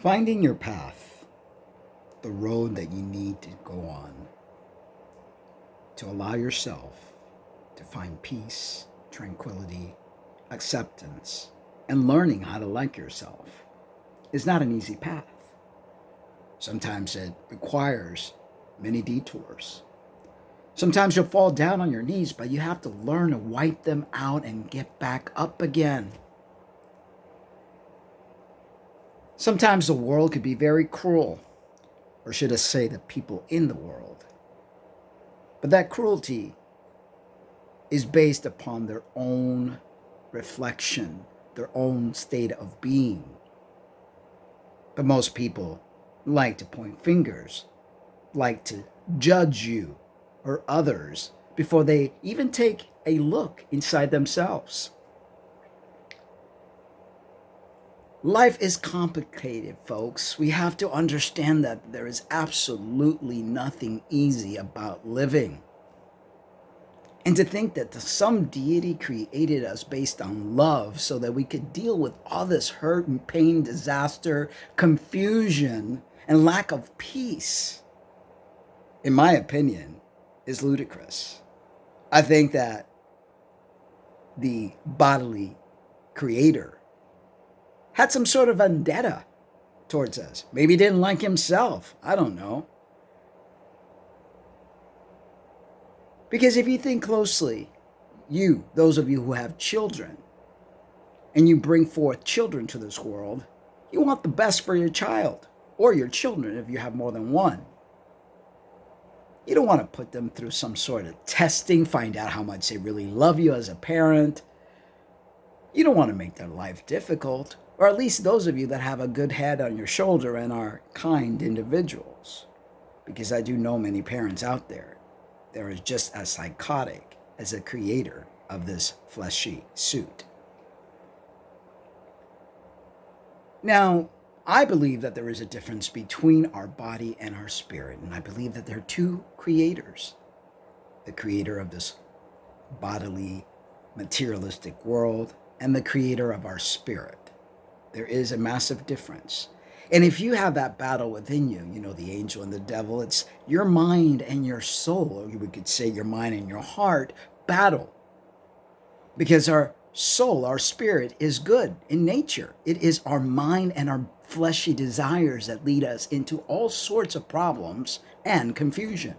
Finding your path, the road that you need to go on to allow yourself to find peace, tranquility, acceptance, and learning how to like yourself is not an easy path. Sometimes it requires many detours. Sometimes you'll fall down on your knees, but you have to learn to wipe them out and get back up again. Sometimes the world could be very cruel, or should I say the people in the world. But that cruelty is based upon their own reflection, their own state of being. But most people like to point fingers, like to judge you or others before they even take a look inside themselves. Life is complicated, folks. We have to understand that there is absolutely nothing easy about living. And to think that some deity created us based on love so that we could deal with all this hurt and pain, disaster, confusion, and lack of peace, in my opinion, is ludicrous. I think that the bodily creator had some sort of vendetta towards us. Maybe he didn't like himself. I don't know. Because if you think closely, those of you who have children, and you bring forth children to this world, you want the best for your child or your children if you have more than one. You don't want to put them through some sort of testing, find out how much they really love you as a parent. You don't want to make their life difficult, or at least those of you that have a good head on your shoulder and are kind individuals. Because I do know many parents out there that are just as psychotic as the creator of this fleshy suit. Now, I believe that there is a difference between our body and our spirit, and I believe that there are two creators. The creator of this bodily, materialistic world, and the creator of our spirit. There is a massive difference. And if you have that battle within you, the angel and the devil, it's your mind and your soul, or we could say your mind and your heart battle. Because our soul, our spirit is good in nature. It is our mind and our fleshy desires that lead us into all sorts of problems and confusion.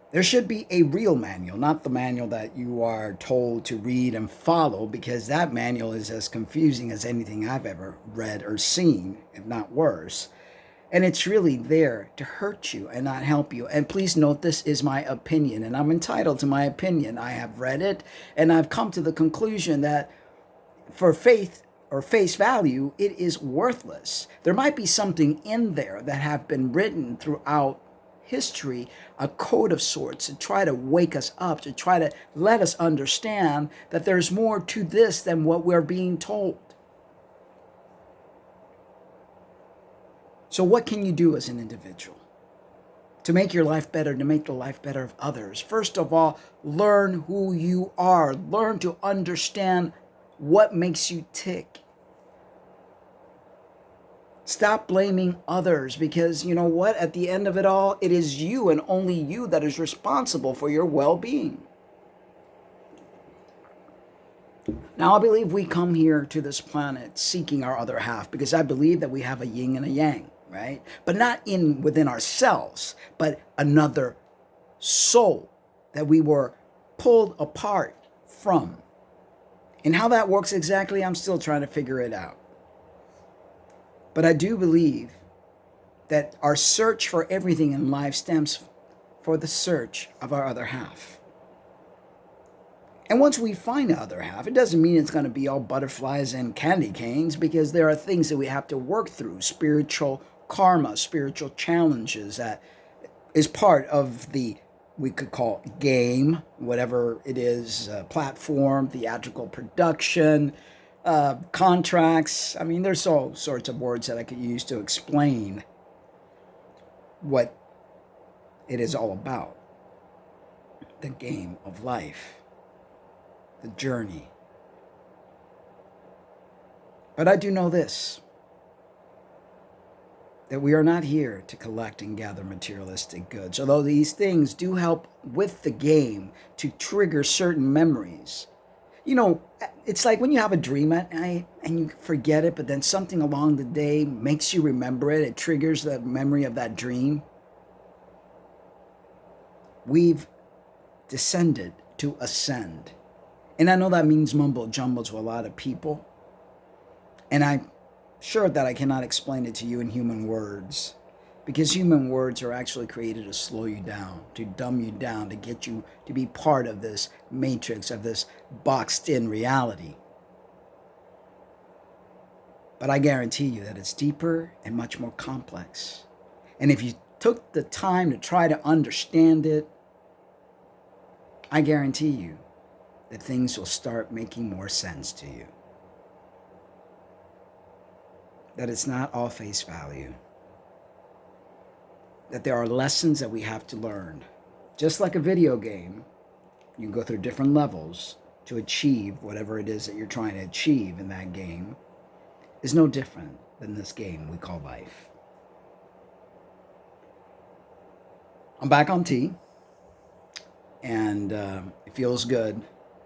There should be a real manual, not the manual that you are told to read and follow, because that manual is as confusing as anything I've ever read or seen, if not worse. And it's really there to hurt you and not help you. And please note, this is my opinion, and I'm entitled to my opinion. I have read it, and I've come to the conclusion that for faith or face value, it is worthless. There might be something in there that have been written throughout history, a code of sorts, to try to wake us up, to try to let us understand that there's more to this than what we're being told. So what can you do as an individual to make your life better, to make the life better of others? First of all, learn who you are. Learn to understand what makes you tick. Stop blaming others, because you know what? At the end of it all, it is you and only you that is responsible for your well-being. Now, I believe we come here to this planet seeking our other half, because I believe that we have a yin and a yang, right? But not within ourselves, but another soul that we were pulled apart from. And how that works exactly, I'm still trying to figure it out. But I do believe that our search for everything in life stems for the search of our other half. And once we find the other half, it doesn't mean it's going to be all butterflies and candy canes, because there are things that we have to work through, spiritual karma, spiritual challenges that is part of the, we could call game, whatever it is, platform, theatrical production, contracts. I mean, there's all sorts of words that I could use to explain what it is all about. The game of life, the journey. But I do know this, that we are not here to collect and gather materialistic goods. Although these things do help with the game to trigger certain memories. You know, it's like when you have a dream at night and you forget it, but then something along the day makes you remember it. It triggers the memory of that dream. We've descended to ascend. And I know that means mumbo jumbo to a lot of people. And I'm sure that I cannot explain it to you in human words, because human words are actually created to slow you down, to dumb you down, to get you to be part of this matrix, of this boxed in reality. But I guarantee you that it's deeper and much more complex. And if you took the time to try to understand it, I guarantee you that things will start making more sense to you. That it's not all face value. That there are lessons that we have to learn. Just like a video game, you go through different levels to achieve whatever it is that you're trying to achieve in that game. Is no different than this game we call life. I'm back on T, and it feels good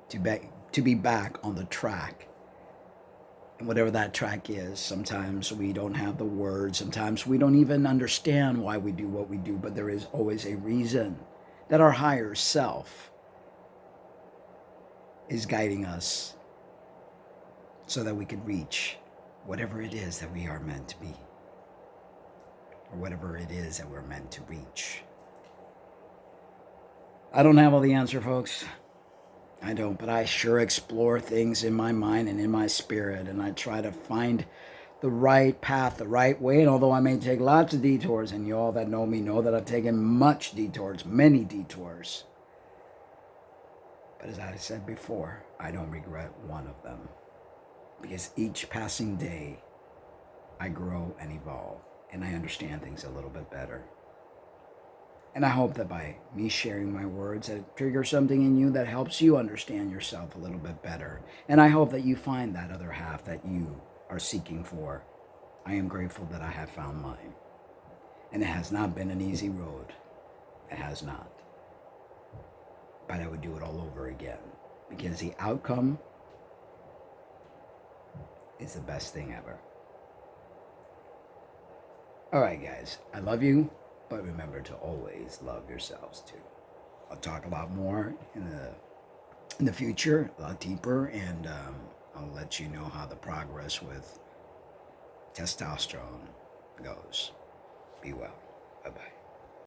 to be back on the track. And whatever that track is, sometimes we don't have the words, sometimes we don't even understand why we do what we do, but there is always a reason that our higher self is guiding us so that we can reach whatever it is that we are meant to be, or whatever it is that we're meant to reach. I don't have all the answer, folks. I don't, but I sure explore things in my mind and in my spirit, and I try to find the right path, the right way. And although I may take lots of detours, and you all that know me know that I've taken much detours, many detours, but as I said before, I don't regret one of them, because each passing day I grow and evolve, and I understand things a little bit better. And I hope that by me sharing my words, that it triggers something in you that helps you understand yourself a little bit better. And I hope that you find that other half that you are seeking for. I am grateful that I have found mine. And it has not been an easy road. It has not. But I would do it all over again, because the outcome is the best thing ever. All right, guys. I love you. But remember to always love yourselves too. I'll talk a lot more in the future, a lot deeper, and I'll let you know how the progress with testosterone goes. Be well.